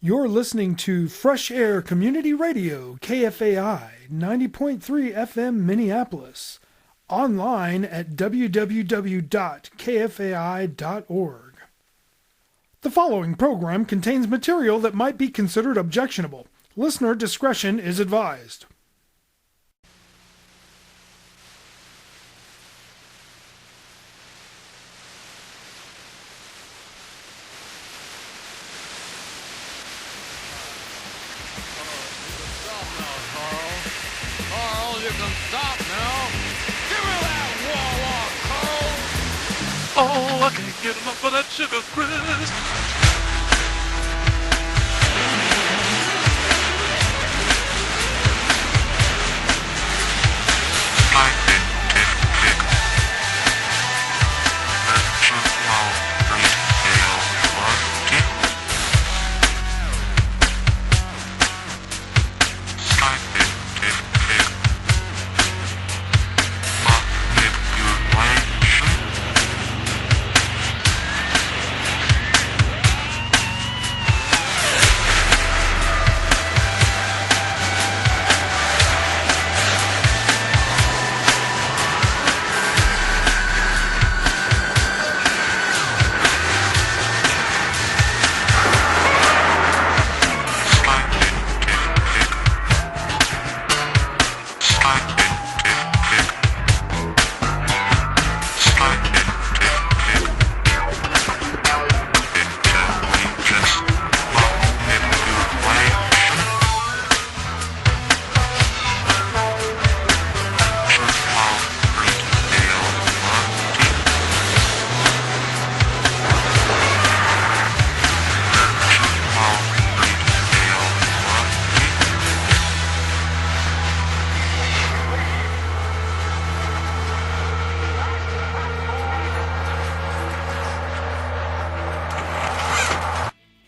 You're listening to Fresh Air Community Radio, KFAI, 90.3 FM Minneapolis. Online at www.kfai.org. The following program contains material that might be considered objectionable. Listener discretion is advised. Oh, I can't get enough of that sugar crisp.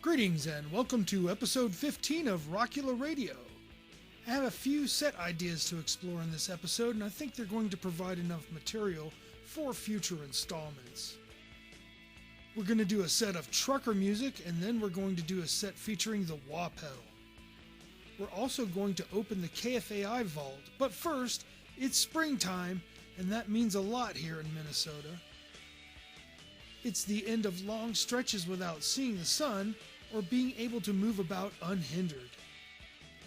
Greetings and welcome to episode 15 of Rockula Radio. I have a few set ideas to explore in this episode, and I think they're going to provide enough material for future installments. We're going to do a set of trucker music, and then we're going to do a set featuring the wah pedal. We're also going to open the KFAI vault, but first, it's springtime, and that means a lot here in Minnesota. It's the end of long stretches without seeing the sun, or being able to move about unhindered.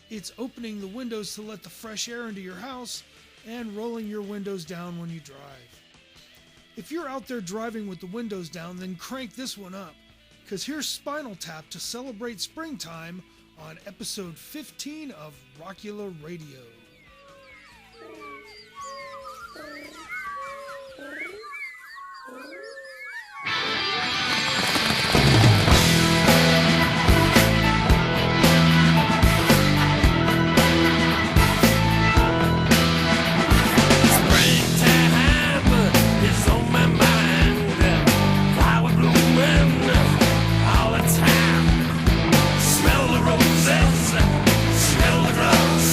It's opening the windows to let the fresh air into your house and rolling your windows down when you drive. If you're out there driving with the windows down, then crank this one up, because here's Spinal Tap to celebrate springtime on episode 15 of Rockula Radio. Smell the roses, smell the grass.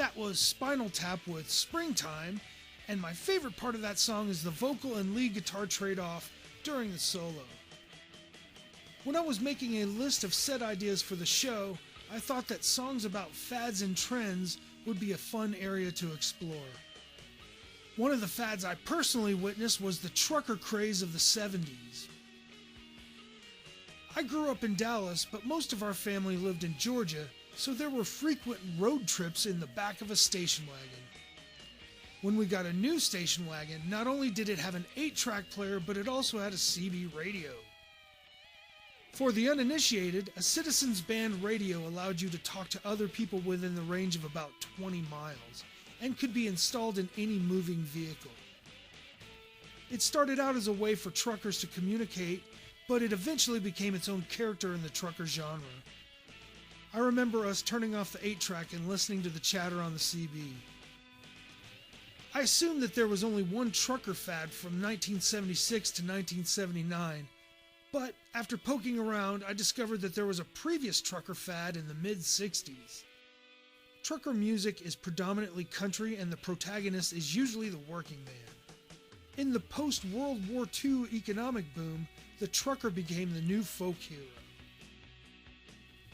That was Spinal Tap with Springtime, and my favorite part of that song is the vocal and lead guitar trade-off during the solo. When I was making a list of set ideas for the show, I thought that songs about fads and trends would be a fun area to explore. One of the fads I personally witnessed was the trucker craze of the 70s. I grew up in Dallas, but most of our family lived in Georgia, so there were frequent road trips in the back of a station wagon. When we got a new station wagon, not only did it have an 8-track player, but it also had a CB radio. For the uninitiated, a citizens band radio allowed you to talk to other people within the range of about 20 miles, and could be installed in any moving vehicle. It started out as a way for truckers to communicate, but it eventually became its own character in the trucker genre. I remember us turning off the 8-track and listening to the chatter on the CB. I assumed that there was only one trucker fad from 1976 to 1979, but after poking around, I discovered that there was a previous trucker fad in the mid-60s. Trucker music is predominantly country, and the protagonist is usually the working man. In the post-World War II economic boom, the trucker became the new folk hero.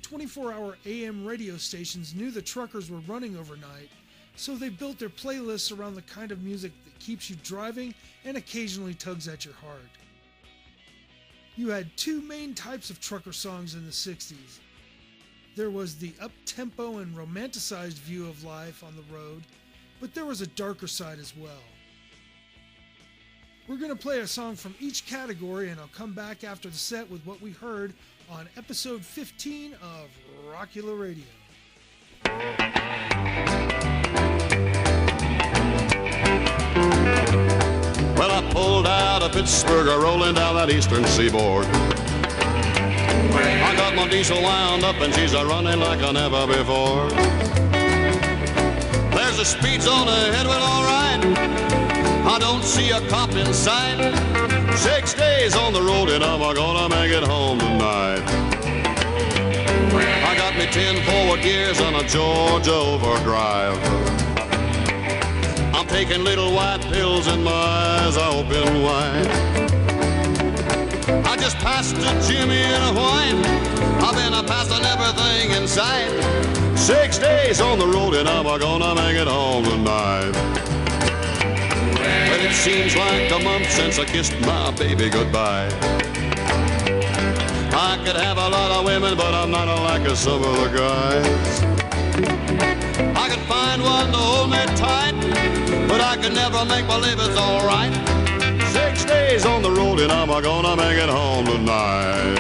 24-hour AM radio stations knew the truckers were running overnight, so they built their playlists around the kind of music that keeps you driving and occasionally tugs at your heart. You had two main types of trucker songs in the 60s. There was the up-tempo and romanticized view of life on the road, but there was a darker side as well. We're going to play a song from each category, and I'll come back after the set with what we heard on episode 15 of Rockula Radio. Well, I pulled out of Pittsburgh, rolling down that eastern seaboard. I got my diesel wound up and she's a-running like I never before. There's a speed zone ahead, well, all right. I don't see a cop in sight. 6 days on the road and I'm gonna make it home tonight. I got me 10 forward gears on a Georgia overdrive. I'm taking little white pills and my eyes are open wide. I just passed a Jimmy in a whine. I've been passing everything in sight. 6 days on the road and I'm gonna make it home tonight. But it seems like a month since I kissed my baby goodbye. I could have a lot of women, but I'm not like some of the guys. I could find one to hold me tight, but I could never make believe it's all right. 6 days on the road and I'm gonna make it home tonight.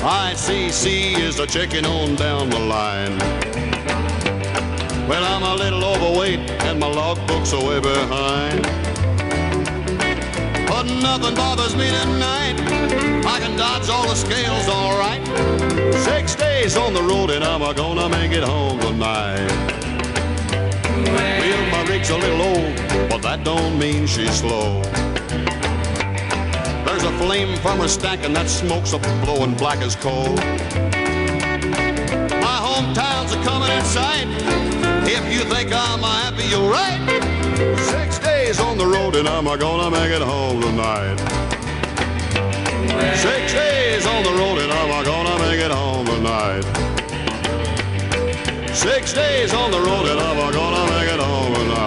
ICC is a checking on down the line. Well, I'm a little overweight and my logbook's way behind. But nothing bothers me tonight. I can dodge all the scales all right. 6 days on the road and I'm gonna make it home tonight. Well, my rig's a little old, but that don't mean she's slow. There's a flame from her stack and that smoke's blowing black as coal. My hometown's coming in sight. If you think I'm happy, you're right. 6 days on the road and I'm gonna make it home tonight. 6 days on the road and I'm gonna make it home tonight. 6 days on the road and I'm gonna make it home tonight.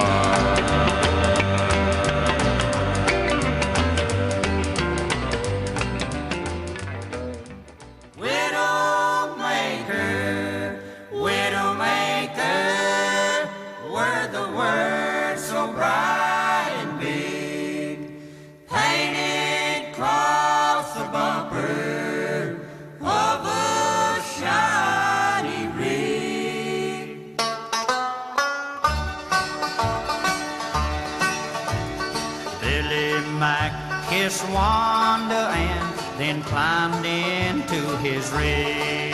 Kissed Wanda and then climbed into his rig.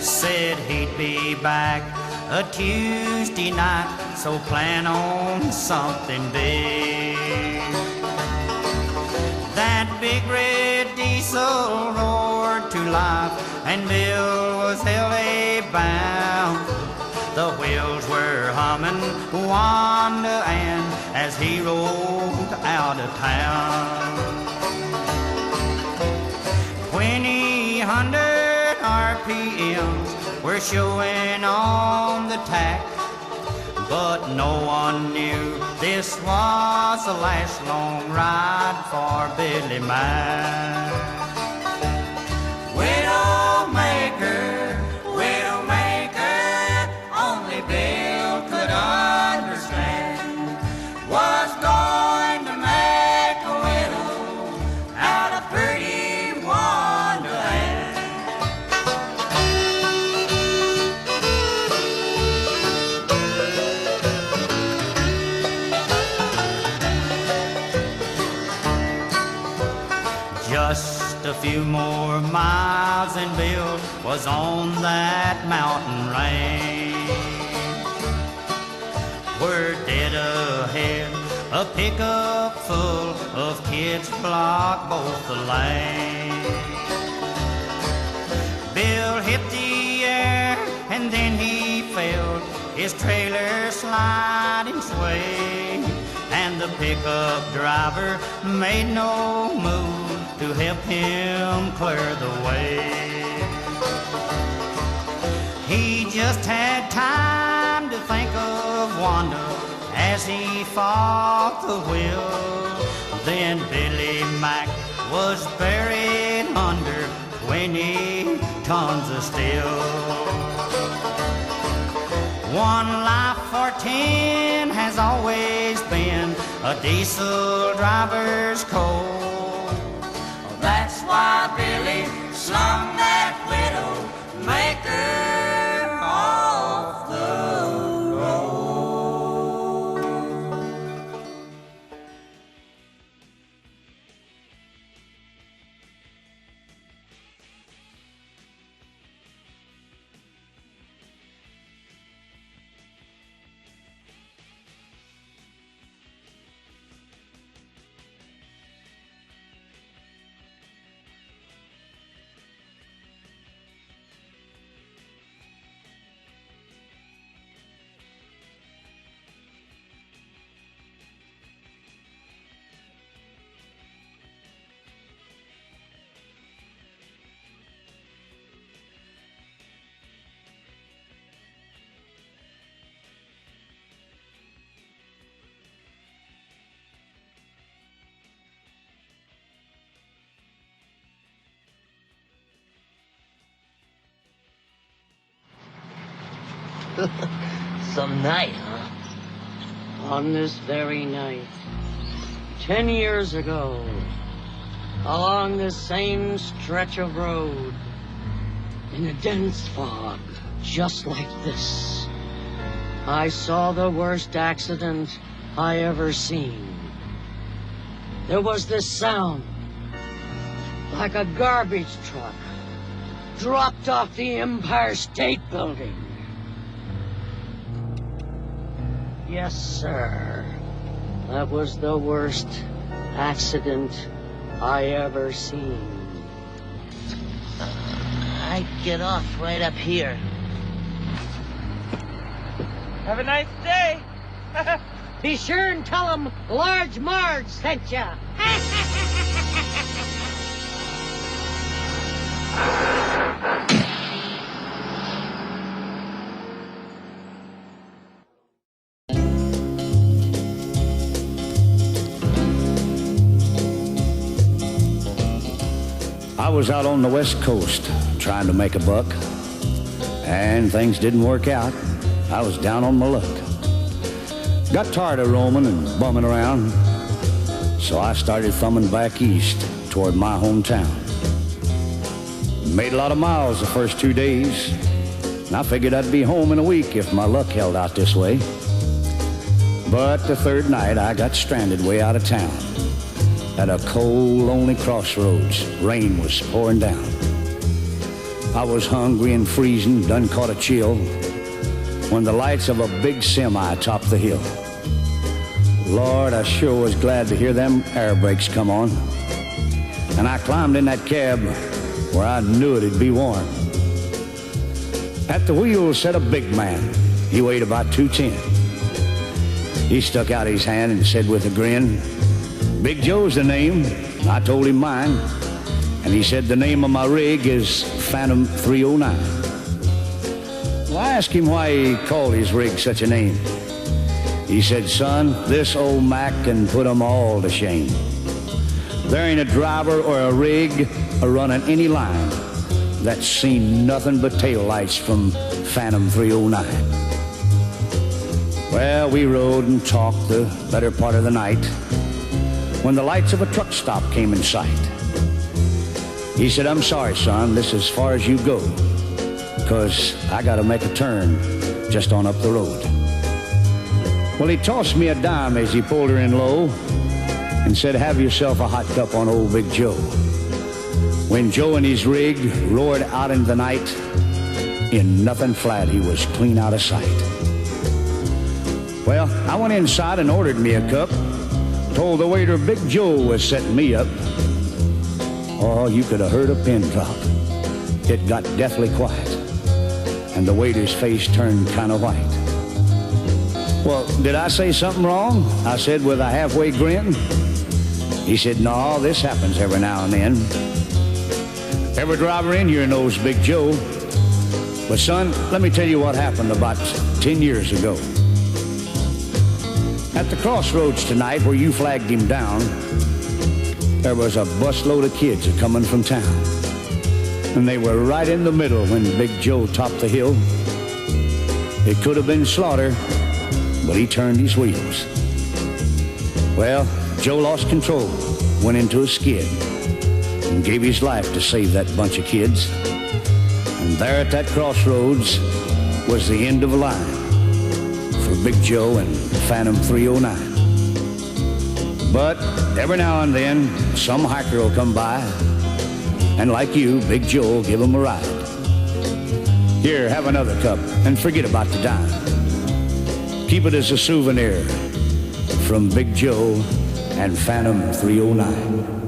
Said he'd be back a Tuesday night, so plan on something big. That big big red diesel roared to life, and Bill was heavily bound. The wheels were humming Wanda Ann as he rode out of town. 2,000 RPMs were showing on the tack, but no one knew this was the last long ride for Billy Mack. Widowmaker, widowmaker, only Bill could understand, was going to make a widow out of pretty Wonderland. Just a few more miles and Bill was on that mountain range. We're dead ahead, a pickup full of kids blocked both the lanes. Bill hit the air and then he felt his trailer sliding sway, and the pickup driver made no move to help him clear the way. He just had time to think of Wanda as he fought the wheel. Then Billy Mack was buried under 20 tons of steel. One life for 10 has always been a diesel driver's code. That's why Billy slung that widow maker off the road. Some night, huh? On this very night, 10 years ago, along this same stretch of road, in a dense fog just like this, I saw the worst accident I ever seen. There was this sound, like a garbage truck dropped off the Empire State Building. Yes, sir. That was the worst accident I ever seen. I'd get off right up here. Have a nice day. Be sure and tell them Large Marge sent ya. I was out on the West Coast trying to make a buck, and things didn't work out. I was down on my luck. Got tired of roaming and bumming around, so I started thumbing back east toward my hometown. Made a lot of miles the first 2 days, and I figured I'd be home in a week if my luck held out this way. But the third night I got stranded way out of town. At a cold, lonely crossroads, rain was pouring down. I was hungry and freezing, done caught a chill, when the lights of a big semi topped the hill. Lord, I sure was glad to hear them air brakes come on. and I climbed in that cab where I knew it'd be warm. At the wheel sat a big man. He weighed about 210. He stuck out his hand and said with a grin, "Big Joe's the name." I told him mine, and he said the name of my rig is Phantom 309. Well, I asked him why he called his rig such a name. He said, "Son, this old Mac can put 'em all to shame. There ain't a driver or a rig a running any line that's seen nothing but taillights from Phantom 309. Well, we rode and talked the better part of the night when the lights of a truck stop came in sight. He said, "I'm sorry, son, this is as far as you go, 'cause I gotta make a turn just on up the road." Well, he tossed me a dime as he pulled her in low and said, "Have yourself a hot cup on old Big Joe." When Joe and his rig roared out into the night, in nothing flat, he was clean out of sight. Well, I went inside and ordered me a cup, told the waiter Big Joe was setting me up. Oh, you could have heard a pin drop. It got deathly quiet, and the waiter's face turned kind of white. "Well, did I say something wrong?" I said with a halfway grin. He said, "No, this happens every now and then. Every driver in here knows Big Joe. But son, let me tell you what happened about 10 years ago. At the crossroads tonight where you flagged him down, there was a busload of kids coming from town. And they were right in the middle when Big Joe topped the hill. It could have been slaughter, but he turned his wheels. Well, Joe lost control, went into a skid, and gave his life to save that bunch of kids. And there at that crossroads was the end of a line for Big Joe and Phantom 309. But every now and then, some hiker will come by, and like you, Big Joe will give him a ride. Here, have another cup, and forget about the dime. Keep it as a souvenir from Big Joe and Phantom 309.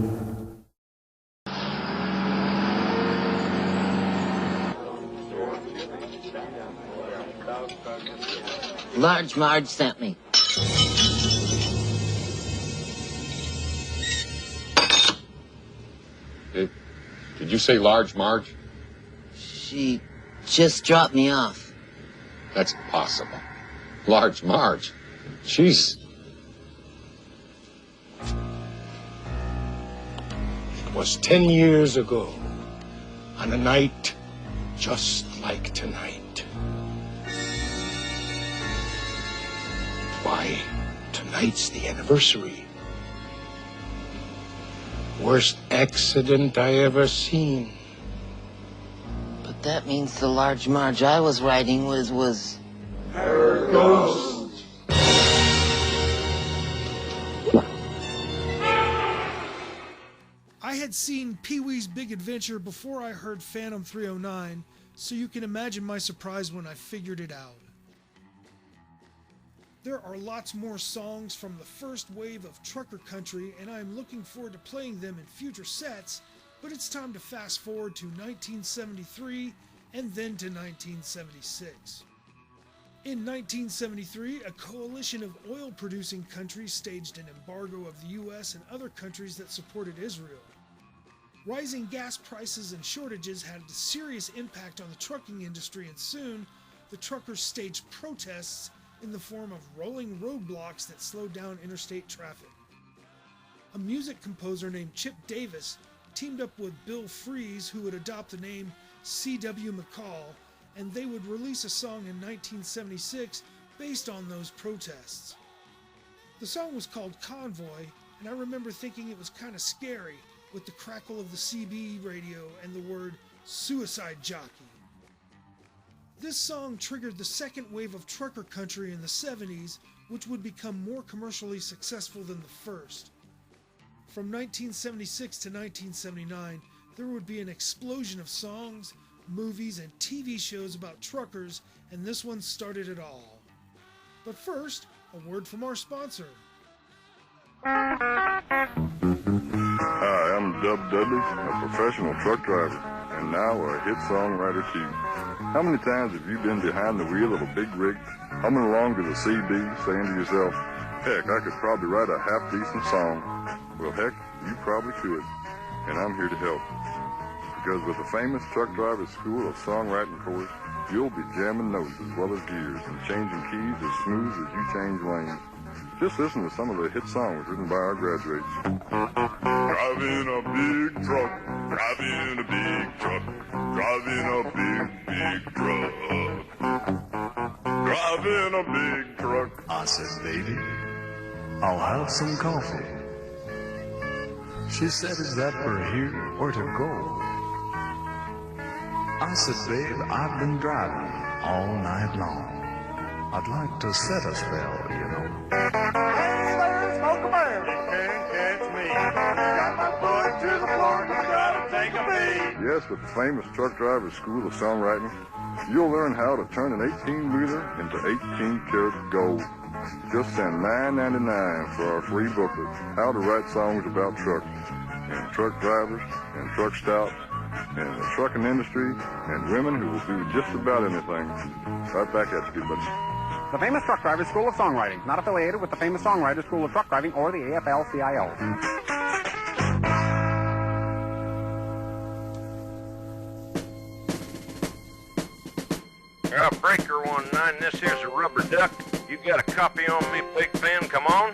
Large Marge sent me. Did you say Large Marge? She just dropped me off. That's impossible. Large Marge? She's... It was 10 years ago, on a night just like tonight. Why, tonight's the anniversary. Worst accident I ever seen. But that means the Large Marge I was riding with was... Her ghost. I had seen Pee-wee's Big Adventure before I heard Phantom 309, so you can imagine my surprise when I figured it out. There are lots more songs from the first wave of trucker country, and I am looking forward to playing them in future sets, but it's time to fast forward to 1973 and then to 1976. In 1973, a coalition of oil-producing countries staged an embargo of the U.S. and other countries that supported Israel. Rising gas prices and shortages had a serious impact on the trucking industry, and soon the truckers staged protests in the form of rolling roadblocks that slowed down interstate traffic. A music composer named Chip Davis teamed up with Bill Fries, who would adopt the name C.W. McCall, and they would release a song in 1976 based on those protests. The song was called Convoy, and I remember thinking it was kind of scary with the crackle of the CB radio and the word suicide jockey. This song triggered the second wave of trucker country in the 70s, which would become more commercially successful than the first. From 1976 to 1979, there would be an explosion of songs, movies, and TV shows about truckers, and this one started it all. But first, a word from our sponsor. Hi, I'm Dub Dudley, a professional truck driver, and now a hit songwriter too. How many times have you been behind the wheel of a big rig, humming along to the CD, saying to yourself, heck, I could probably write a half-decent song. Well, heck, you probably could, and I'm here to help. Because with the famous Truck Drivers School of Songwriting course, you'll be jamming notes as well as gears and changing keys as smooth as you change lanes. Just listen to some of the hit songs written by our graduates. Driving a big truck, driving a big truck, driving a big truck, driving a big truck. I said, baby, I'll have some coffee. She said, is that for here or to go? I said, babe, I've been driving all night long. I'd like to set a spell, you know. Hey there, Smoke a Bear. You can't catch me. Got my foot to the floor, you gotta take a beat. Yes, with the famous Truck Drivers School of Songwriting, you'll learn how to turn an 18-wheeler into 18-karat gold. Just send $9.99 for our free booklet, How to Write Songs About Trucks, and truck drivers, and truck stops, and the trucking industry, and women who will do just about anything. Right back at you, buddy. The Famous Truck Drivers School of Songwriting, not affiliated with the Famous Songwriters School of Truck Driving or the AFL-CIO. Breaker 19, this here's a rubber duck. You got a copy on me, Big Pen? Come on.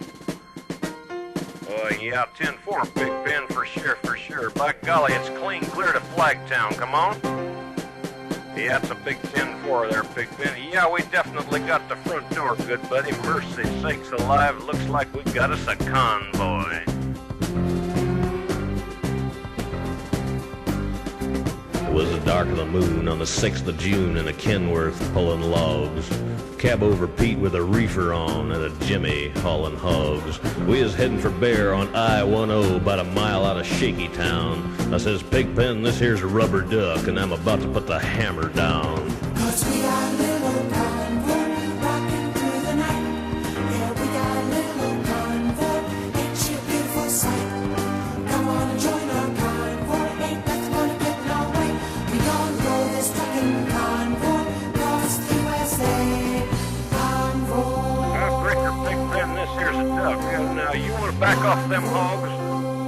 Yeah, 10-4, Big Pen, for sure. By golly, it's clean clear to Flagtown. Come on. Yeah, it's a big 10-4 there, Big Pen. Yeah, we definitely got the front door, good buddy. Mercy sakes alive, it looks like we got us a convoy. It was the dark of the moon on the 6th of June in a Kenworth pulling logs. Cab over Pete with a reefer on and a Jimmy hauling hogs. We is heading for Bear on I-10 about a mile out of Shaky Town. I says, Pigpen, this here's a rubber duck and I'm about to put the hammer down. 'Cause we got a little convoy rocking through the night. Yeah, we got a little convoy, ain't she a beautiful sight? Come on and join our convoy, ain't nothing gonna get in our way. We gonna roll this trucking convoy across the USA. Breaker, Pigpen, this here's a duck. Now, you want to back off them hogs?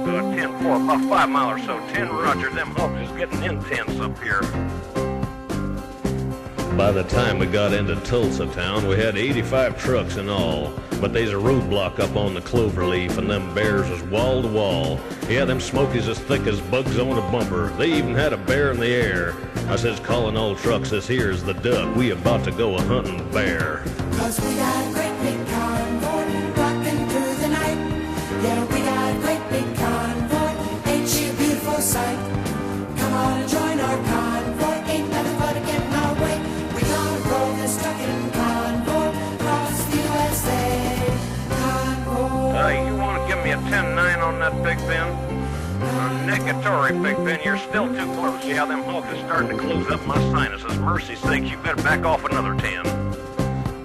10-4, about 5 mile or so. 10 Roger, them hogs is getting intense up here. By the time we got into Tulsa town, we had 85 trucks in all. But there's a roadblock up on the Cloverleaf, and them bears was wall to wall. Yeah, them smokies as thick as bugs on a bumper. They even had a bear in the air. I says, calling all trucks, this here's the duck. We about to go a-hunting bear. 'Cause we got a great big convoy rocking through the night. Yeah, we got a great big convoy, ain't she a beautiful sight? Come on and join our convoy, ain't nothing but a getting our way. We gonna roll this trucking convoy across the USA. Convoy. You want to give me a 10-9 on that, Big Ben? Negatory, Big Ben, you're still too close. Yeah, them hogs is starting to close up my sinuses. Mercy sakes, you better back off another 10.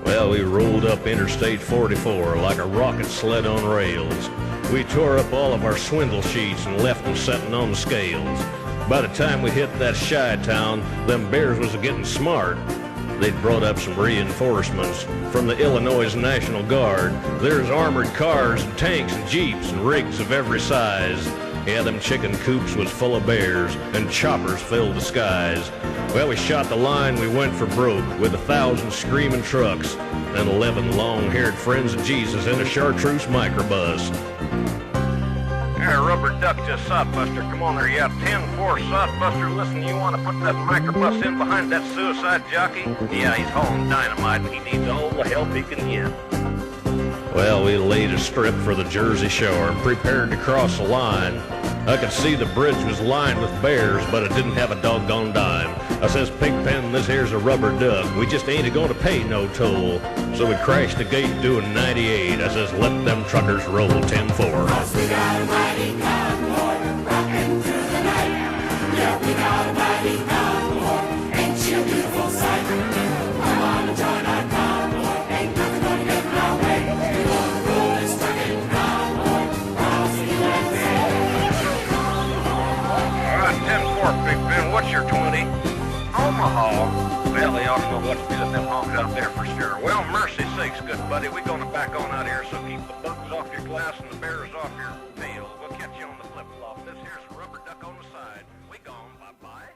Well, we rolled up Interstate 44 like a rocket sled on rails. We tore up all of our swindle sheets and left them setting on the scales. By the time we hit that shy town, them bears was getting smart. They'd brought up some reinforcements from the Illinois National Guard. There's armored cars and tanks and jeeps and rigs of every size. Yeah, them chicken coops was full of bears, and choppers filled the skies. Well, we shot the line, we went for broke, with 1,000 screaming trucks, and 11 long-haired friends of Jesus in a chartreuse microbus. Yeah, rubber duck just sodbuster, come on there, yeah, 10-4 sodbuster. Listen, you want to put that microbus in behind that suicide jockey? Yeah, he's hauling dynamite, and he needs all the help he can get. Well, we laid a strip for the Jersey Shore and prepared to cross the line. I could see the bridge was lined with bears, but it didn't have a doggone dime. I says, Pigpen, this here's a rubber duck. We just ain't going to pay no toll. So we crashed the gate doing 98. I says, let them truckers roll 10-4. 'Cause we got a mighty convoy rocking through the night. Yeah, we got a mighty convoy, ain't she a beautiful sight? Come on and join our convoy, ain't nothing gonna get in our way. We gonna roll this trucking convoy across the USA. songs out there for sure. Well, mercy sakes, good buddy, we're gonna back on out here, so keep the bugs off your glass and the bears off your tail. We'll catch you on the flip-flop. This here's a rubber duck on the side. We gone, bye-bye.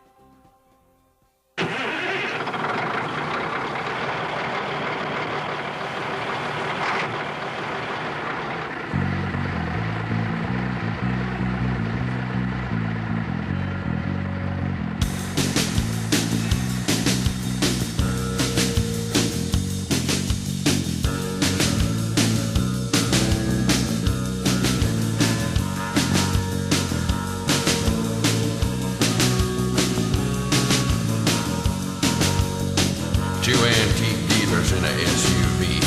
Two antique dealers in a SUV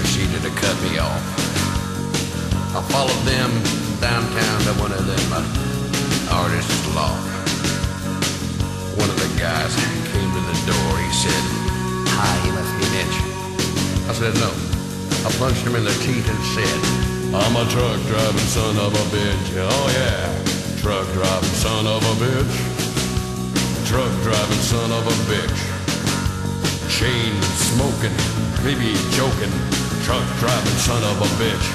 proceeded to cut me off. I followed them downtown to one of them artists' loft. One of the guys came to the door. He said, "Hi, you must be Mitch." I said, "No." I punched him in the teeth and said, "I'm a truck driving son of a bitch." Oh yeah, truck driving son of a bitch. Truck driving son of a bitch. Chain smoking, baby joking, truck driving son of a bitch.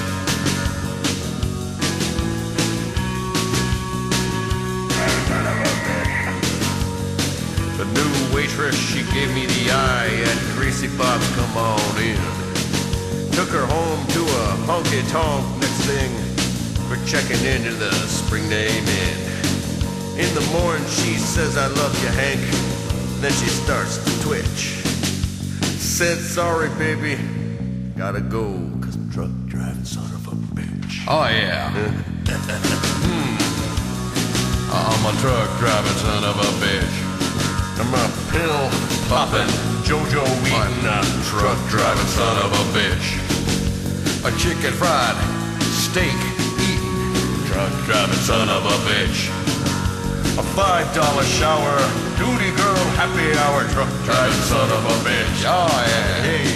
The new waitress, she gave me the eye, and greasy pops come on in. Took her home to a honky tonk. Next thing, we're checking into the Spring Name Inn. In the morning, she says, "I love you, Hank." Then she starts to twitch. Said, "Sorry, baby, gotta go, 'cause I'm truck driving son of a bitch." Oh, yeah. I'm a truck driving son of a bitch. I'm a pill popping, JoJo eating, truck driving son of a bitch. A chicken fried steak eating, truck driving son of a bitch. A $5 shower, duty girl, happy hour, truck driving son of a bitch. Oh, yeah. Hey.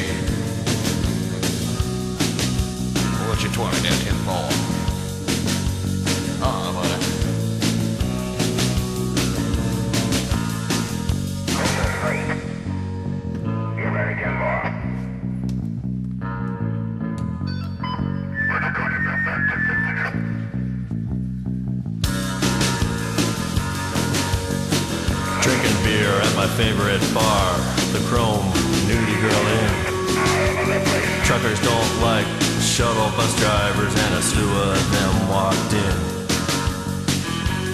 What's your 20 there, 10 ball? Oh, buddy. You ready, 10 ball? Drinking beer at my favorite bar, the Chrome Nudie Girl Inn. Truckers don't like shuttle bus drivers, and a slew of them walked in.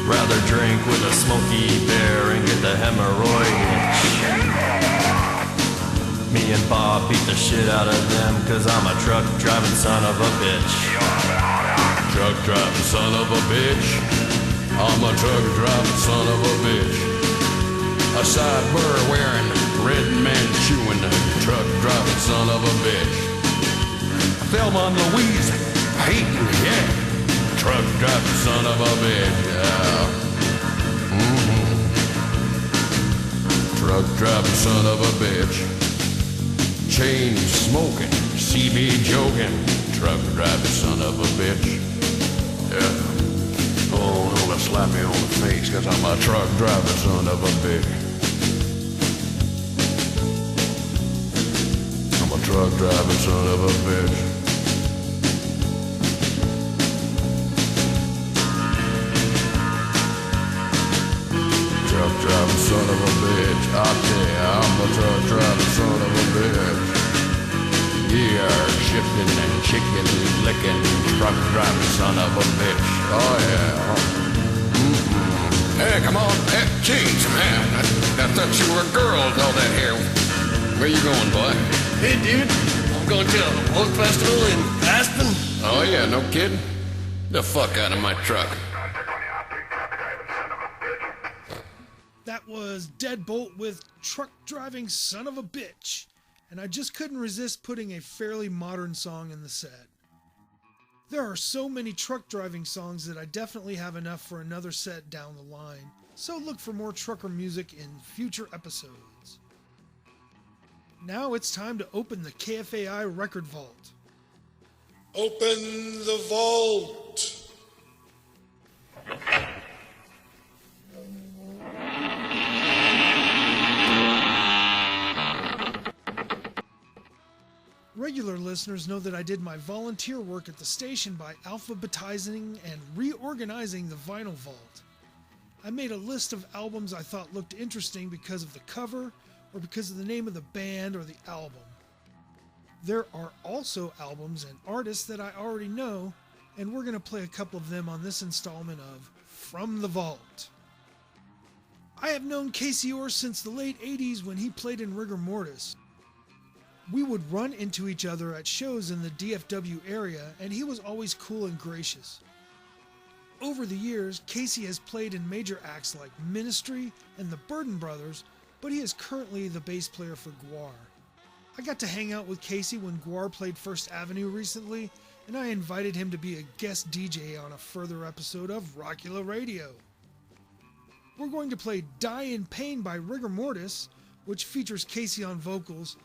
Rather drink with a Smoky Bear and get the hemorrhoid itch. Me and Bob beat the shit out of them, 'cause I'm a truck driving son of a bitch. Truck driving son of a bitch. I'm a truck driving son of a bitch. A sideburr wearing, red man chewing, truck driving son of a bitch. Thelma and Louise hating, yeah, truck driving son of a bitch. Truck driving son of a bitch. Chain smoking, CB joking, truck driving son of a bitch. Yeah. Oh, don't slap me on the face, 'cause I'm a truck driving son of a bitch. I'm a truck driving son of a bitch. Truck driving son of a bitch. I tell ya, I'm a truck driving son of a bitch. Yeah, shifting and chicken licking, truck driving son of a bitch. Oh yeah. Hey, come on. Hey, jeez, man. I thought you were a girl all that here. Where you going, boy? Hey, dude. I'm going to a folk festival in Aspen. Oh yeah, no kidding? The fuck out of my truck. That was Deadbolt with Truck Driving Son of a Bitch, and I just couldn't resist putting a fairly modern song in the set. There are so many truck driving songs that I definitely have enough for another set down the line, so look for more trucker music in future episodes. Now it's time to open the KFAI record vault. Open the vault. listeners know that I did my volunteer work at the station by alphabetizing and reorganizing the vinyl vault. I made a list of albums I thought looked interesting because of the cover or because of the name of the band or the album. There are also albums and artists that I already know, and we're going to play a couple of them on this installment of From the Vault. I have known Casey Orr since the late 80s when he played in Rigor Mortis. We would run into each other at shows in the DFW area, and he was always cool and gracious. Over the years, Casey has played in major acts like Ministry and the Burden Brothers, but he is currently the bass player for Gwar. I got to hang out with Casey when Gwar played First Avenue recently, and I invited him to be a guest DJ on a further episode of Rockula Radio. We're going to play Die in Pain by Rigor Mortis, which features Casey on vocals.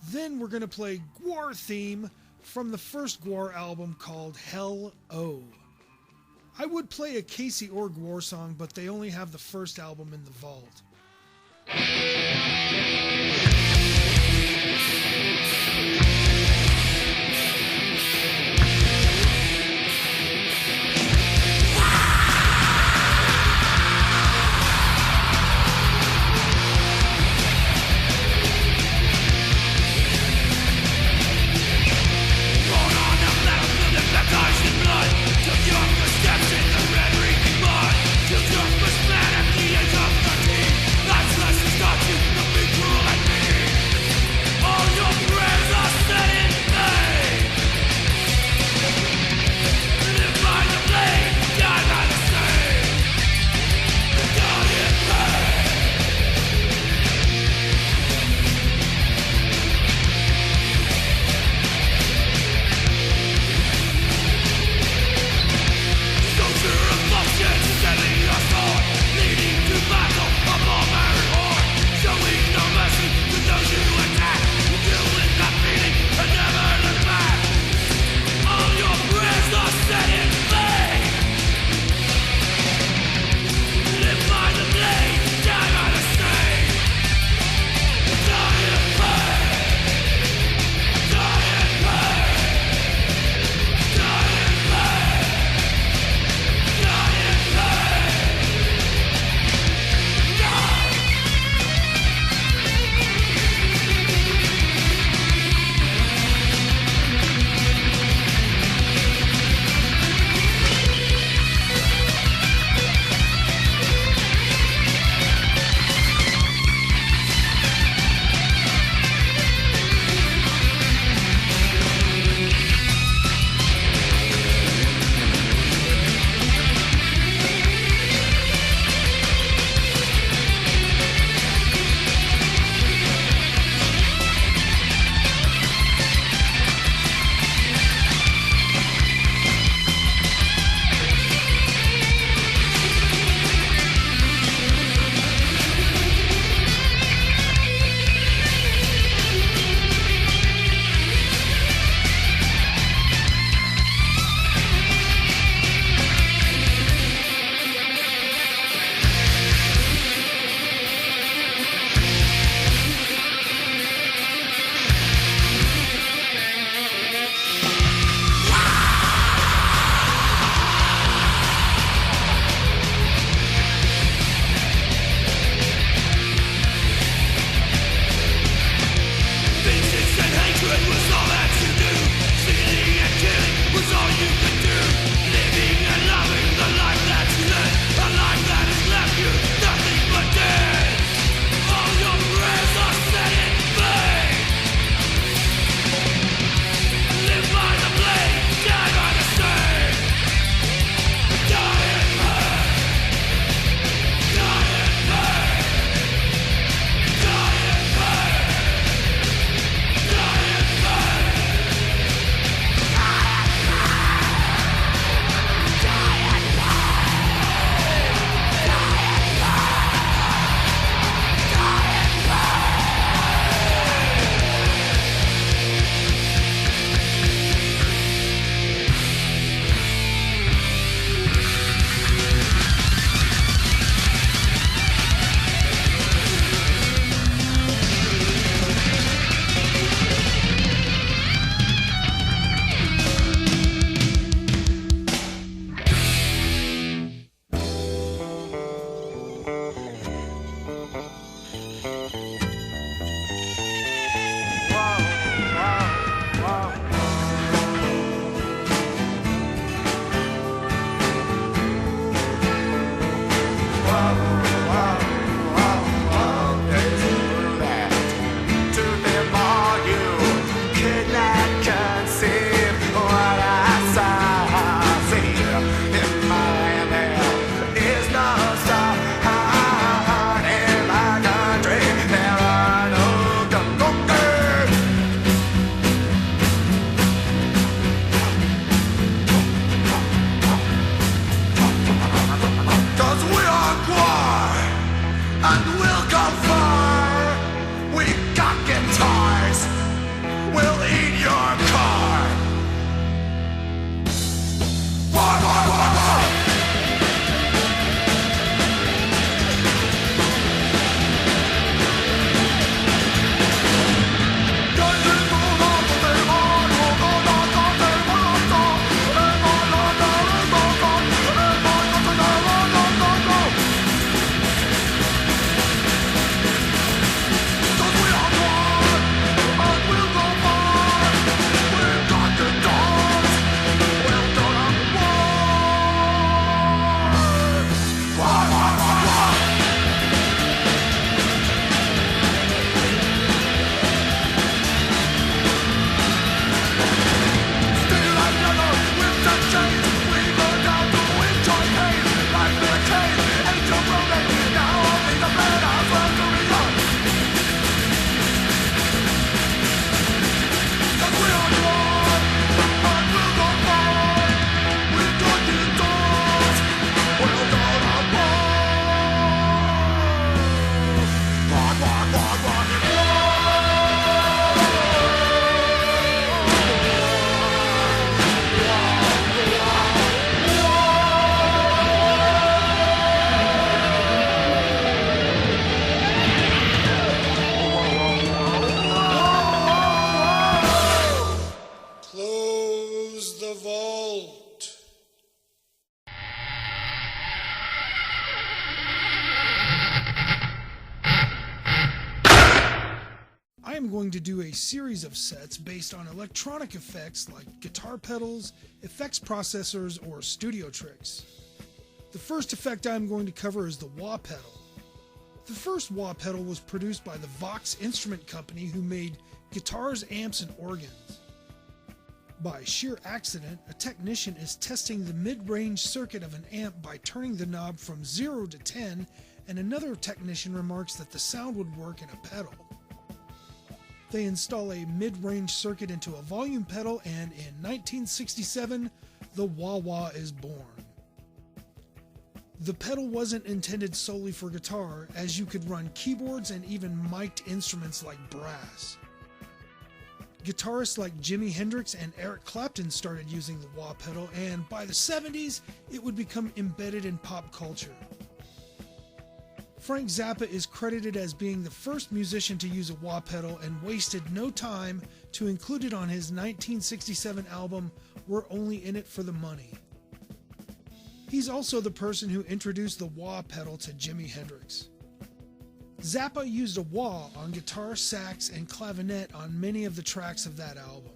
Then we're going to play Gwar theme from the first Gwar album called Hell O. I would play a Casey or Gwar song, but they only have the first album in the vault. That's less has got you, don't be cruel at me. All your Halt! I am going to do a series of sets based on electronic effects like guitar pedals, effects processors, or studio tricks. The first effect I am going to cover is the wah pedal. The first wah pedal was produced by the Vox Instrument Company, who made guitars, amps, and organs. By sheer accident, a technician is testing the mid-range circuit of an amp by turning the knob from 0 to 10, and another technician remarks that the sound would work in a pedal. They install a mid-range circuit into a volume pedal, and in 1967, the wah-wah is born. The pedal wasn't intended solely for guitar, as you could run keyboards and even mic'd instruments like brass. Guitarists like Jimi Hendrix and Eric Clapton started using the wah pedal, and by the 70s, it would become embedded in pop culture. Frank Zappa is credited as being the first musician to use a wah pedal and wasted no time to include it on his 1967 album, We're Only In It For The Money. He's also the person who introduced the wah pedal to Jimi Hendrix. Zappa used a wah on guitar, sax, and clavinet on many of the tracks of that album.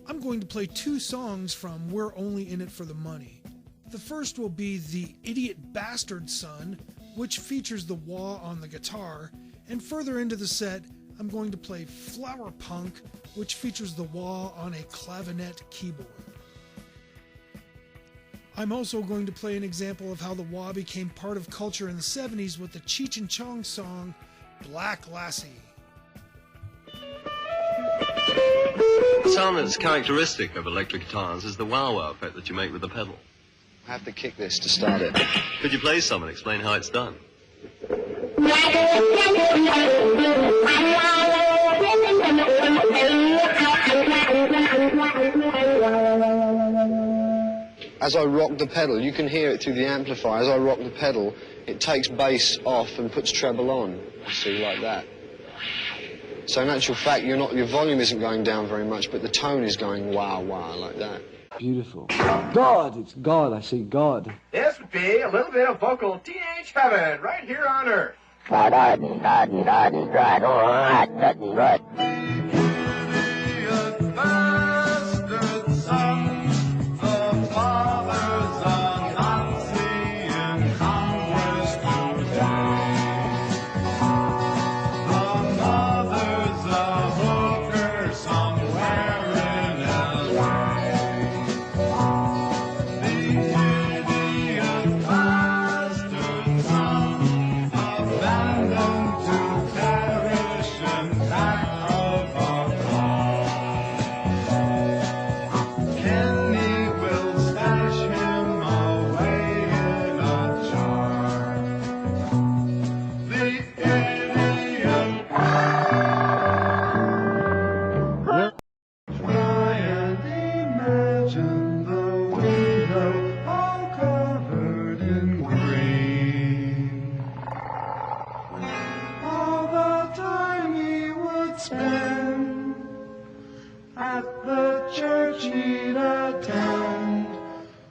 I'm going to play two songs from We're Only In It For The Money. The first will be The Idiot Bastard Son, which features the wah on the guitar, and further into the set, I'm going to play Flower Punk, which features the wah on a clavinet keyboard. I'm also going to play an example of how the wah became part of culture in the 70s with the Cheech and Chong song, Black Lassie. The sound that's characteristic of electric guitars is the wah-wah effect that you make with the pedal. I have to kick this to start it. Could you play some and explain how it's done? As I rock the pedal, you can hear it through the amplifier. As I rock the pedal, it takes bass off and puts treble on. See, like that. So in actual fact, your volume isn't going down very much, but the tone is going wah wah like that. Beautiful. God, it's God. I see God. This would be a little bit of vocal teenage heaven right here on Earth.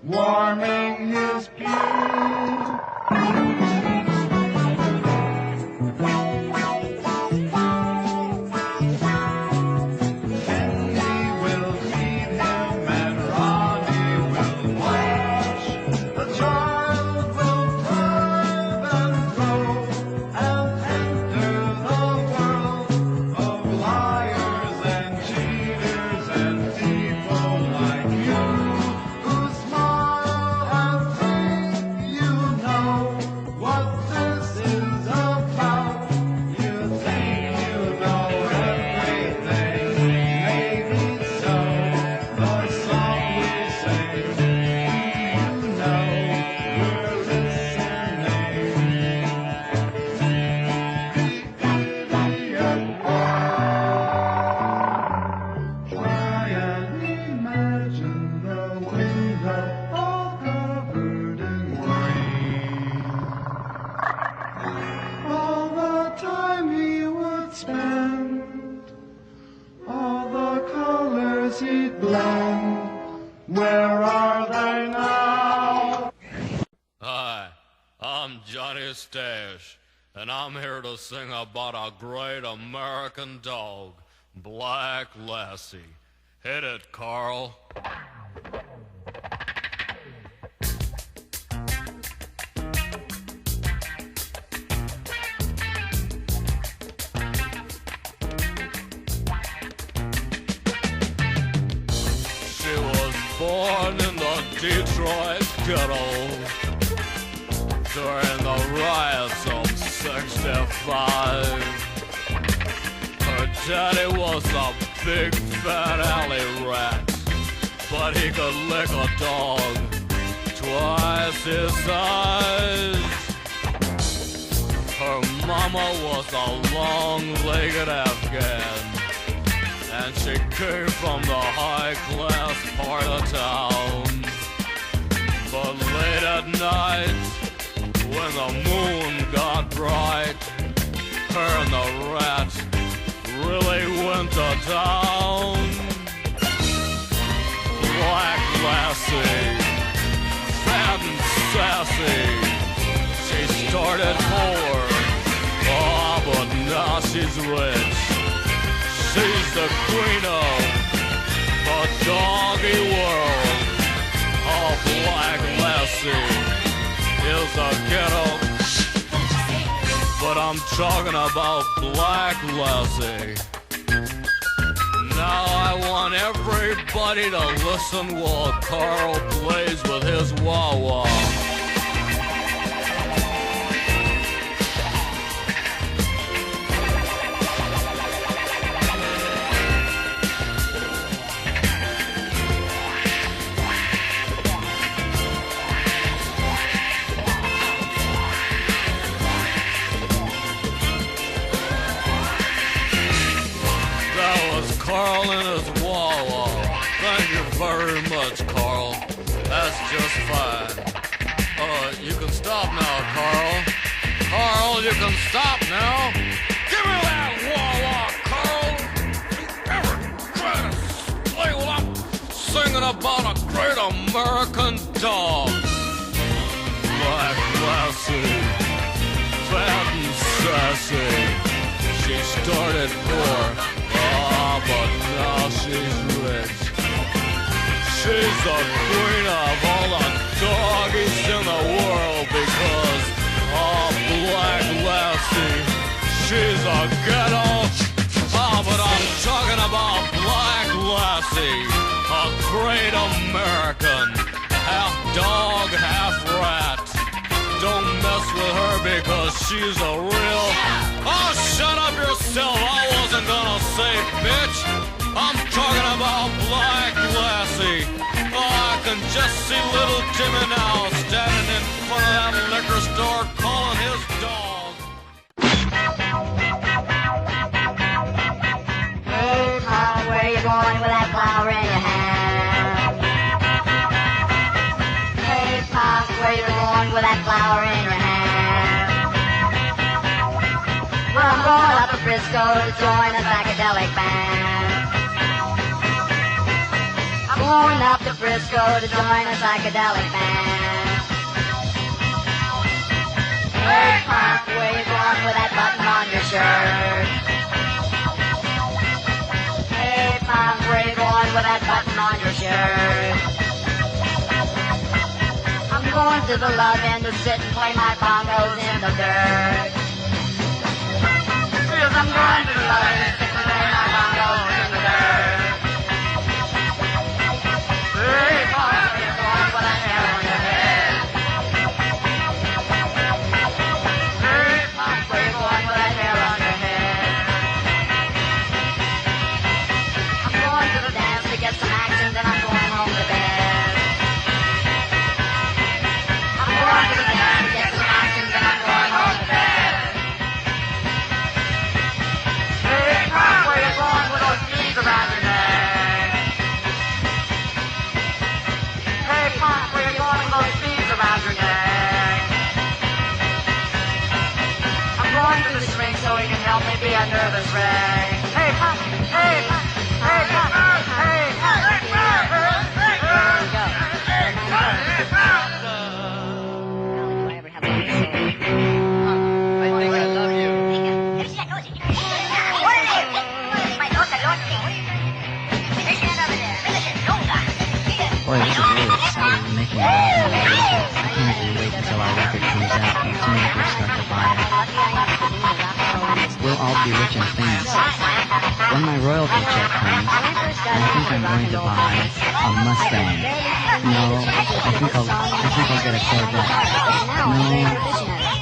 warming his pew. Where are they now? Hi, I'm Johnny Stash, and I'm here to sing about a great American dog, Black Lassie. Hit it, Carl. She was born in the Detroit ghetto during the riots of '65. Her daddy was a big fat alley rat, but he could lick a dog twice his size. Her mama was a long-legged Afghan, and she came from the high-class part of town. But late at night, when the moon got bright, her and the rat really went to town. Black Lassie, fat and sassy, she started poor, oh, but now she's rich. She's the queen of the doggy world. Oh, Black Lassie is a ghetto, but I'm talking about Black Lassie. Now I want everybody to listen while Carl plays with his wah-wah. Carl and his wah-wah. Thank you very much, Carl. That's just fine. You can stop now, Carl. Carl, you can stop now. Give me that wah-wah, Carl. You ever try to play while I'm singing about a great American dog? Black Lassie, fat and sassy. She started poor, but now she's rich. She's the queen of all the doggies in the world because, Black Lassie, she's a ghetto. But I'm talking about Black Lassie, a great American, half dog, half rat. Don't mess with her because she's a real... Oh, shut up yourself. I wasn't gonna say bitch. I'm talking about Black Lassie. Oh, I can just see little Jimmy now standing in front of that liquor store calling his dog. Hey, Mom, where you going with that flower in your hand? Hey, Pop, where you going with that flower in your hand? Well, I'm going up to Frisco to join a psychedelic band. I'm going up to Frisco to join a psychedelic band. Hey, Pop, where you going with that button on your shirt? Hey, Pop, where you going with that button on your shirt? I'm going to the love end to sit and play my bongos in the dirt. Yes, I'm going to the love end to sit and play my bongos in the dirt. Hey, Pop, where you going with that hair on your head? Hey, Pop, where you going with that hair on your head? I'm going to the dance to get some action, then I'm going home to bed. I'm going to the dance to get some action, then I'm going home to bed. Hey, Pop, where you going with those beads around your neck? Hey, Pop, where you going with those beads around your neck? I'm going to the shrink so he can help me be a nervous wreck. Hey, Pop, hey, Pop, hey, Pop, hey, Pop, hey, Pop, hey, Pop. was really excited and making a rock and roll record. I can't even wait until our record comes out and teenagers start to buy it. We'll all be rich and famous. When my royalty check comes, I think I'm going to buy a Mustang. No, I think I'll get a Corvette. No,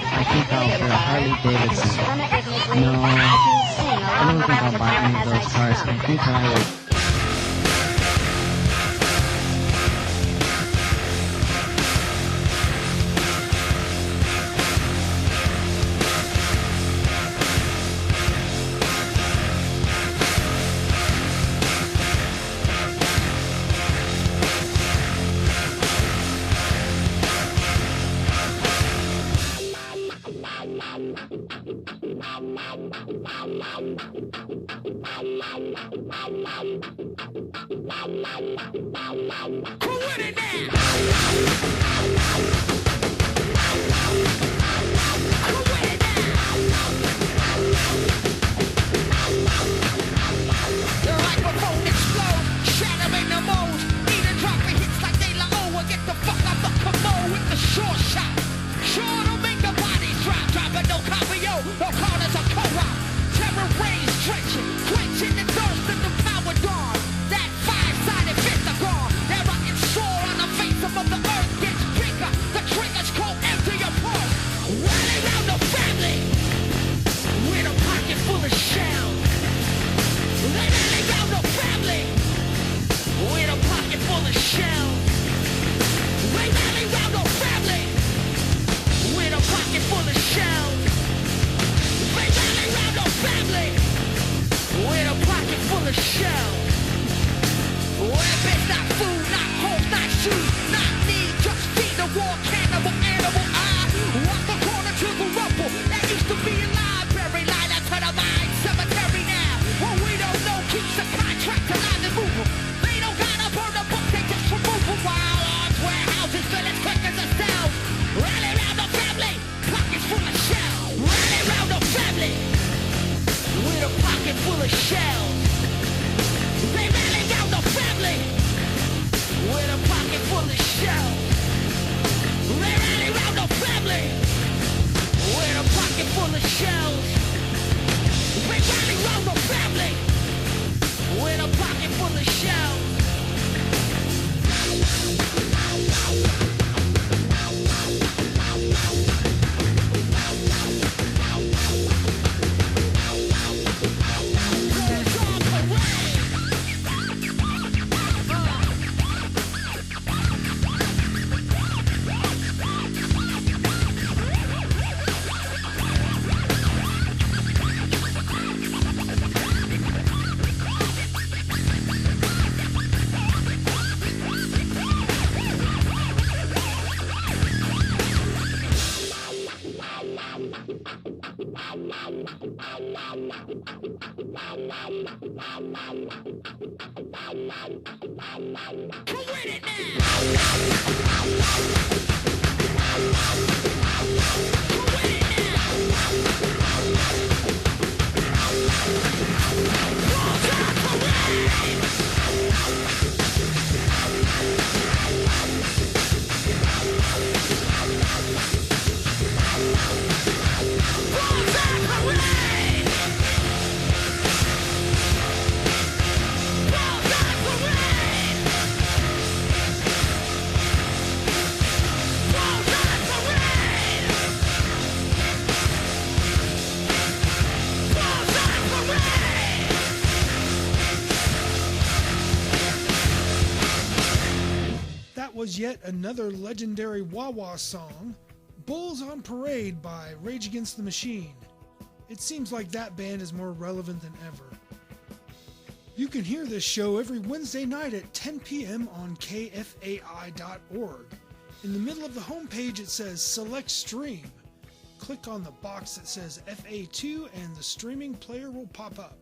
I think I'll get a Harley Davidson. No, I don't think I'll buy any of those cars. I think that I will. Was yet another legendary wah-wah song, Bulls on Parade by Rage Against the Machine. It seems like that band is more relevant than ever. You can hear this show every Wednesday night at 10 p.m. on kfai.org. In the middle of the homepage it says Select Stream. Click on the box that says FA2 and the streaming player will pop up.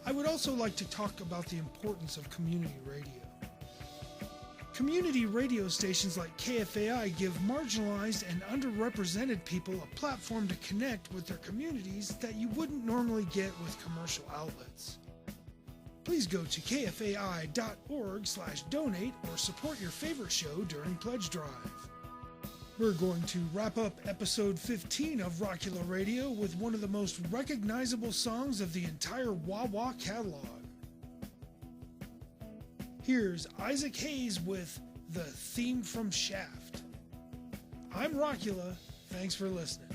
I would also like to talk about the importance of community radio. Community radio stations like KFAI give marginalized and underrepresented people a platform to connect with their communities that you wouldn't normally get with commercial outlets. please go to kfai.org/donate or support your favorite show during Pledge Drive. We're going to wrap up episode 15 of Rockula Radio with one of the most recognizable songs of the entire Wah Wah catalog. Here's Isaac Hayes with the theme from Shaft. I'm Rockula. Thanks for listening.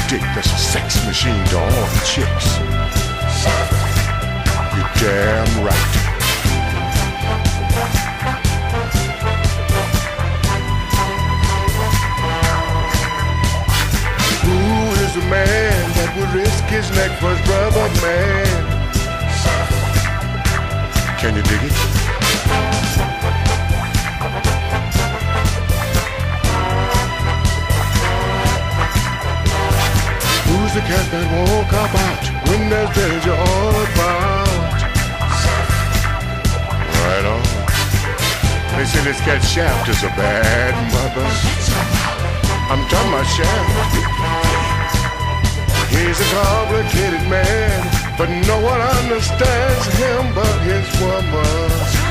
dick that's a sex machine to all the chicks. You're damn right. Who is the man that would risk his neck for his brother, man? Can you dig it? Who's the cat that won't cop out when there's danger all about? Right on. They say this cat Shaft is a bad mother. I'm talking about Shaft. He's a complicated man, but no one understands him but his woman.